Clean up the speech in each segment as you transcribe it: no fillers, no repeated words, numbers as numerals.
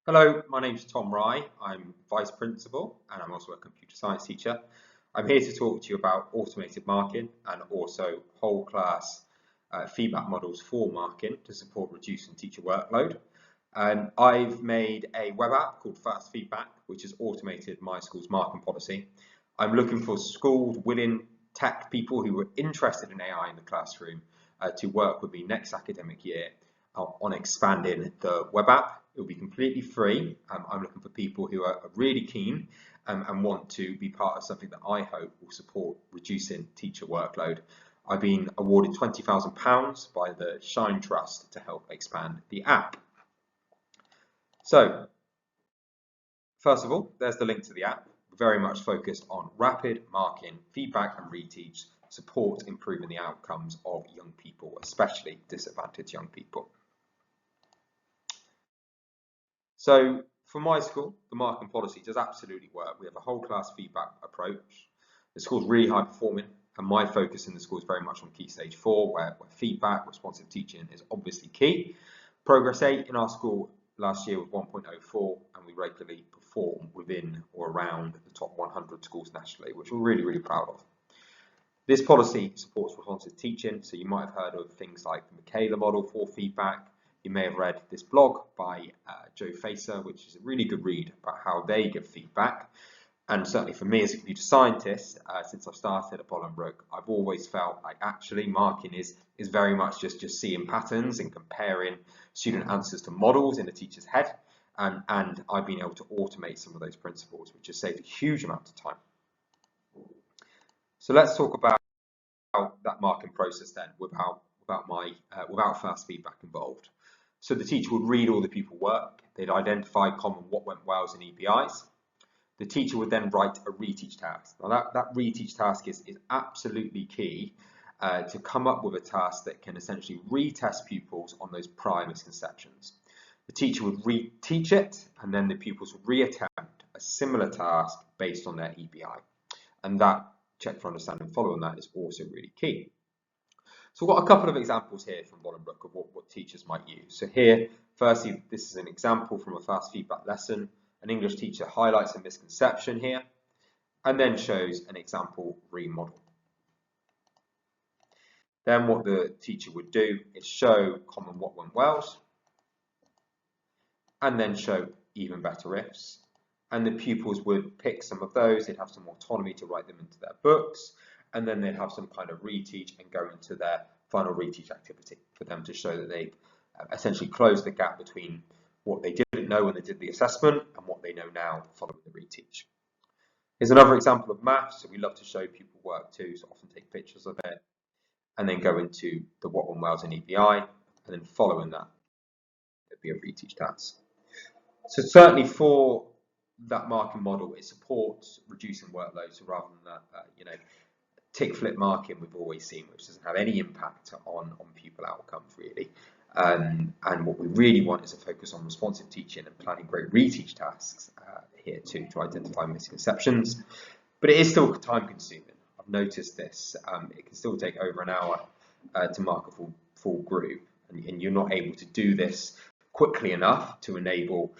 Hello, my name's Tom Rye. I'm Vice Principal and I'm also a computer science teacher. I'm here to talk to you about automated marking and also whole class feedback models for marking to support reducing teacher workload. I've made a web app called Fast Feedback, which has automated my school's marking policy. I'm looking for schools, willing tech people who are interested in AI in the classroom to work with me next academic year on expanding the web app. It will be completely free. I'm looking for people who are really keen and want to be part of something that I hope will support reducing teacher workload. I've been awarded £20,000 by the Shine Trust to help expand the app. So, first of all, there's the link to the app. We're very much focused on rapid marking, feedback and reteach, support improving the outcomes of young people, especially disadvantaged young people. So for my school, the marking policy does absolutely work. We have a whole class feedback approach. The school's really high performing, and my focus in the school is very much on Key Stage 4, where feedback, responsive teaching is obviously key. Progress 8 in our school last year was 1.04, and we regularly perform within or around the top 100 schools nationally, which we're really, really proud of. This policy supports responsive teaching, so you might have heard of things like the Michaela model for feedback. You may have read this blog by Joe Facer, which is a really good read about how they give feedback. And certainly for me as a computer scientist, since I've started at Bolingbroke, I've always felt like actually marking is very much just seeing patterns and comparing student answers to models in a teacher's head. And I've been able to automate some of those principles, which has saved a huge amount of time. So let's talk about that marking process then without fast feedback involved. So the teacher would read all the pupil work, they'd identify common what went wells and EBIs. The teacher would then write a reteach task. Now that reteach task is absolutely key to come up with a task that can essentially retest pupils on those prior misconceptions. The teacher would reteach it and then the pupils would reattempt a similar task based on their EBI. And that check for understanding following that is also really key. So we've got a couple of examples here from Bolingbroke of what teachers might use. So here, firstly, this is an example from a fast feedback lesson. An English teacher highlights a misconception here and then shows an example remodel. Then what the teacher would do is show common what went wells and then show even better ifs. And the pupils would pick some of those, they'd have some autonomy to write them into their books, and then they'd have some kind of reteach and go into their final reteach activity for them to show that they've essentially closed the gap between what they didn't know when they did the assessment and what they know now following the reteach. Here's another example of maths. So we love to show pupil work too, so often take pictures of it and then go into the what went wells and EBI, and then following that, it'd be a reteach task. So certainly for that marking model, it supports reducing workload. So rather than that, tick flip marking we've always seen, which doesn't have any impact on pupil outcomes really. And what we really want is a focus on responsive teaching and planning great reteach tasks here too to identify misconceptions. But it is still time consuming. I've noticed this. It can still take over an hour to mark a full group, and you're not able to do this quickly enough to enable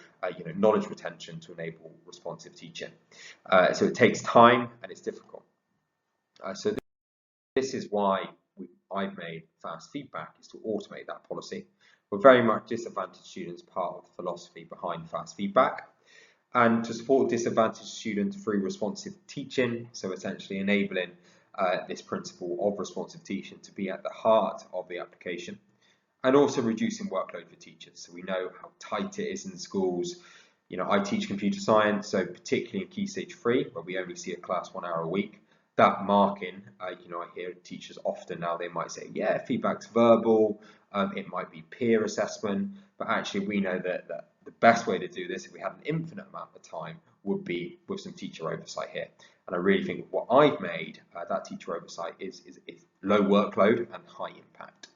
knowledge retention, to enable responsive teaching. So it takes time and it's difficult. So this is why I've made fast feedback, is to automate that policy. We're very much disadvantaged students, part of the philosophy behind fast feedback, and to support disadvantaged students through responsive teaching, so essentially enabling this principle of responsive teaching to be at the heart of the application, and also reducing workload for teachers. So we know how tight it is in schools. I teach computer science, so particularly in Key Stage 3, where we only see a class 1 hour a week, that marking, I hear teachers often now, they might say, yeah, feedback's verbal, it might be peer assessment, but actually we know that the best way to do this, if we had an infinite amount of time, would be with some teacher oversight here. And I really think what I've made, that teacher oversight is low workload and high impact.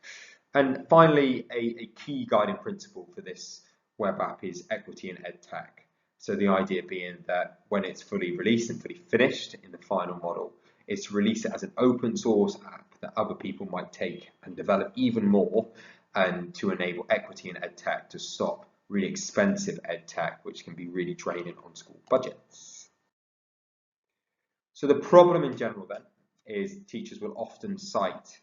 And finally, a key guiding principle for this web app is equity in ed tech. So the idea being that when it's fully released and fully finished in the final model, is to release it as an open source app that other people might take and develop even more, and to enable equity in ed tech to stop really expensive ed tech, which can be really draining on school budgets. So the problem in general then is teachers will often cite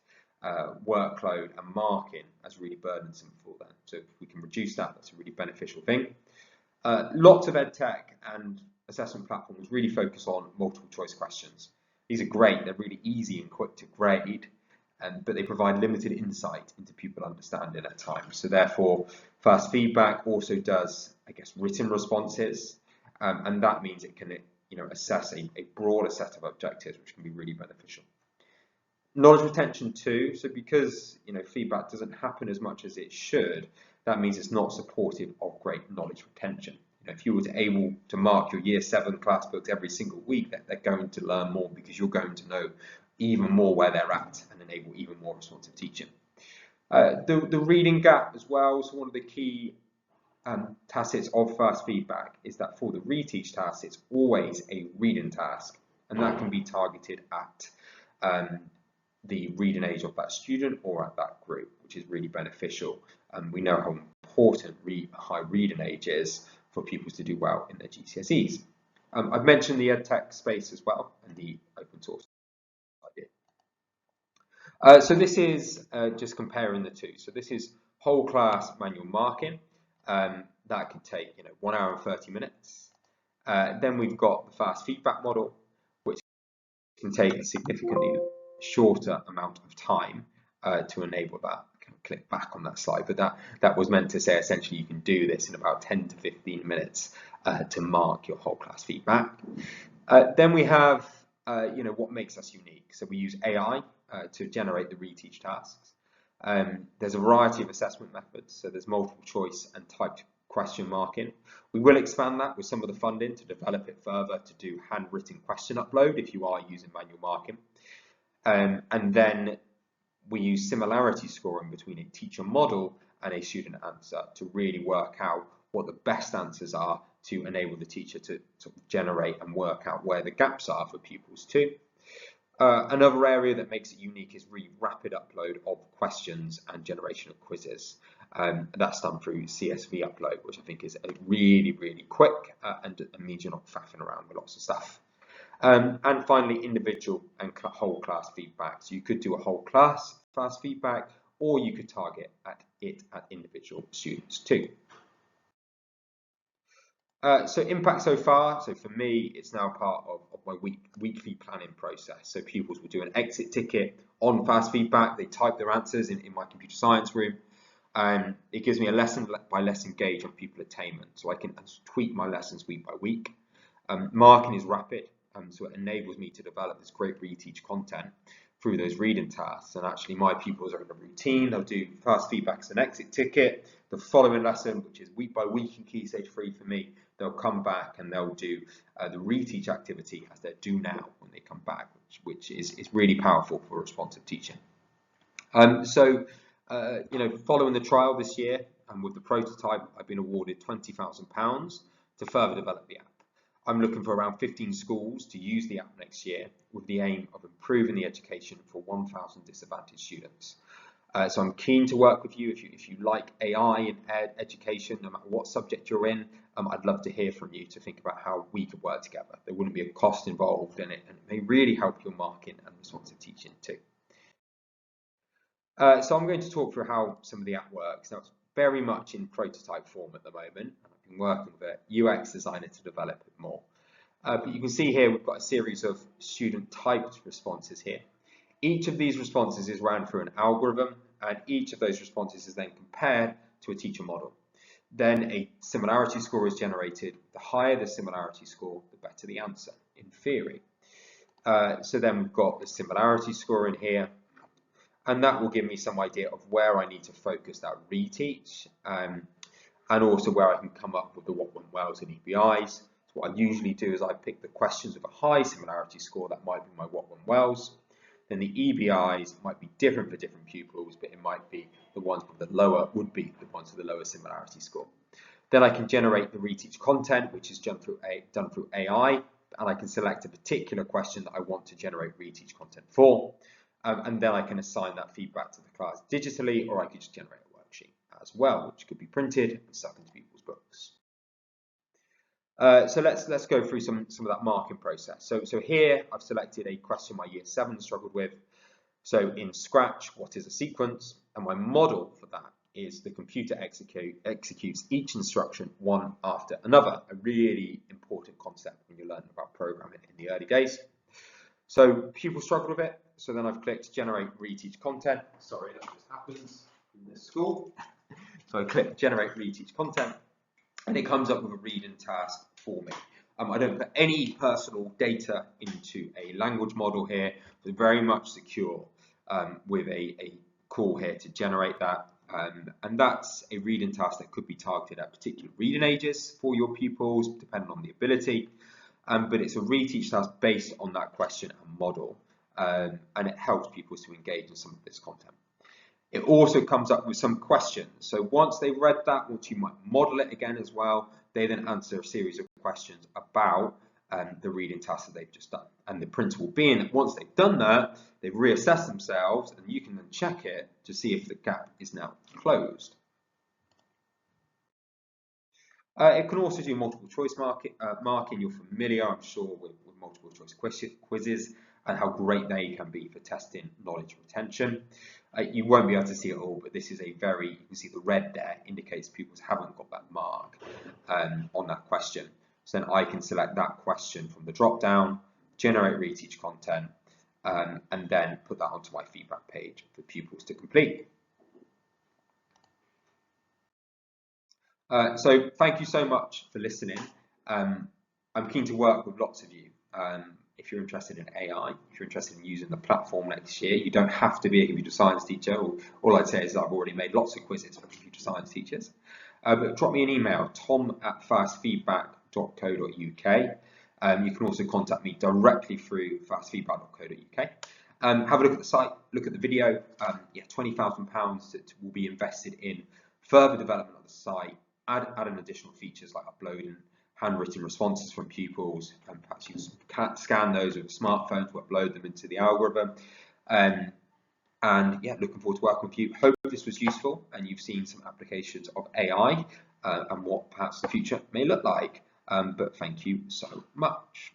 workload and marking as really burdensome for them. So if we can reduce that, that's a really beneficial thing. Lots of ed tech and assessment platforms really focus on multiple choice questions. These are great, they're really easy and quick to grade, but they provide limited insight into pupil understanding at times. So therefore, fast feedback also does, I guess, written responses, and that means it can assess a broader set of objectives, which can be really beneficial. Knowledge retention too, so because feedback doesn't happen as much as it should, that means it's not supportive of great knowledge retention. If you were able to mark your year 7 class books every single week, they're going to learn more because you're going to know even more where they're at and enable even more responsive teaching. The reading gap as well, so one of the key tacits of fast feedback is that for the reteach task, it's always a reading task, and that can be targeted at the reading age of that student or at that group, which is really beneficial. We know how important high reading age is for pupils to do well in their GCSEs. I've mentioned the EdTech space as well and the open source idea. So this is just comparing the two. So this is whole class manual marking. That can take 1 hour and 30 minutes. Then we've got the fast feedback model, which can take a significantly shorter amount of time to enable that. I can click back on that slide, but that was meant to say essentially you can do this in about 10 to 15 minutes to mark your whole class feedback. Then we have what makes us unique. So we use AI to generate the reteach tasks. There's a variety of assessment methods, so there's multiple choice and typed question marking. We will expand that with some of the funding to develop it further to do handwritten question upload if you are using manual marking. And then we use similarity scoring between a teacher model and a student answer to really work out what the best answers are to enable the teacher to sort of generate and work out where the gaps are for pupils too. Another area that makes it unique is really rapid upload of questions and generation of quizzes. That's done through CSV upload, which I think is really, really quick and means you're not faffing around with lots of stuff. And finally, individual and whole class feedback. So you could do a whole class fast feedback, or you could target at individual students too. So impact so far, so for me, it's now part of my weekly planning process. So pupils will do an exit ticket on fast feedback. They type their answers in my computer science room. It gives me a lesson by lesson gauge on pupil attainment. So I can tweak my lessons week by week. Marking is rapid, so it enables me to develop this great reteach content through those reading tasks. And actually my pupils are in a routine. They'll do fast feedback as an exit ticket. The following lesson, which is week by week in Key Stage 3 for me, they'll come back and they'll do the reteach activity as they do now when they come back, which is really powerful for responsive teaching. Following the trial this year and with the prototype, I've been awarded £20,000 to further develop the app. I'm looking for around 15 schools to use the app next year with the aim of improving the education for 1,000 disadvantaged students. So I'm keen to work with you if you like AI in education, no matter what subject you're in. I'd love to hear from you to think about how we could work together. There wouldn't be a cost involved in it, and it may really help your marking and responsive teaching too. So I'm going to talk through how some of the app works. Now, it's very much in prototype form at the moment. I've been working with a UX designer to develop it more. But you can see here we've got a series of student typed responses here. Each of these responses is ran through an algorithm, and each of those responses is then compared to a teacher model. Then a similarity score is generated. The higher the similarity score, the better the answer, in theory. So then we've got the similarity score in here, and that will give me some idea of where I need to focus that reteach, and also where I can come up with the what went wells and EBIs. So what I usually do is I pick the questions with a high similarity score. That might be my what went wells. Then the EBIs might be different for different pupils, but it might be the ones with the lower would be the ones with the lower similarity score. Then I can generate the reteach content, which is done through AI, and I can select a particular question that I want to generate reteach content for, and then I can assign that feedback to the class digitally, or I could just generate a worksheet as well, which could be printed and stuck into people's So let's go through some of that marking process. So here I've selected a question my year 7 struggled with. So in Scratch, what is a sequence? And my model for that is the computer executes each instruction one after another. A really important concept when you're learning about programming in the early days. So pupils struggled with it. So then I've clicked generate reteach content. Sorry, that just happens in this school. So I click generate reteach content, and it comes up with a reading task for me. I don't put any personal data into a language model here. It's very much secure with a call here to generate that. And that's a reading task that could be targeted at particular reading ages for your pupils, depending on the ability. But it's a reteach task based on that question and model, and it helps pupils to engage in some of this content. It also comes up with some questions. So once they've read that, once you might model it again as well, they then answer a series of questions about the reading task that they've just done. And the principle being that once they've done that, they've reassessed themselves, and you can then check it to see if the gap is now closed. It can also do multiple choice marking. You're familiar, I'm sure, with multiple choice quizzes and how great they can be for testing knowledge retention. You won't be able to see it all, but this is you can see the red there indicates pupils haven't got that mark on that question. So then I can select that question from the drop down, generate reteach content, and then put that onto my feedback page for pupils to complete. So thank you so much for listening. I'm keen to work with lots of you. If you're interested in AI, if you're interested in using the platform next year, you don't have to be a computer science teacher. All I'd say is that I've already made lots of quizzes for computer science teachers. But drop me an email, tom@fastfeedback.co.uk. You can also contact me directly through fastfeedback.co.uk. Have a look at the site, look at the video. Yeah, £20,000 that will be invested in further development of the site, adding additional features like uploading handwritten responses from pupils, and perhaps you can scan those with a smartphone to upload them into the algorithm. And yeah, looking forward to working with you. Hope this was useful and you've seen some applications of AI and what perhaps the future may look like. But thank you so much.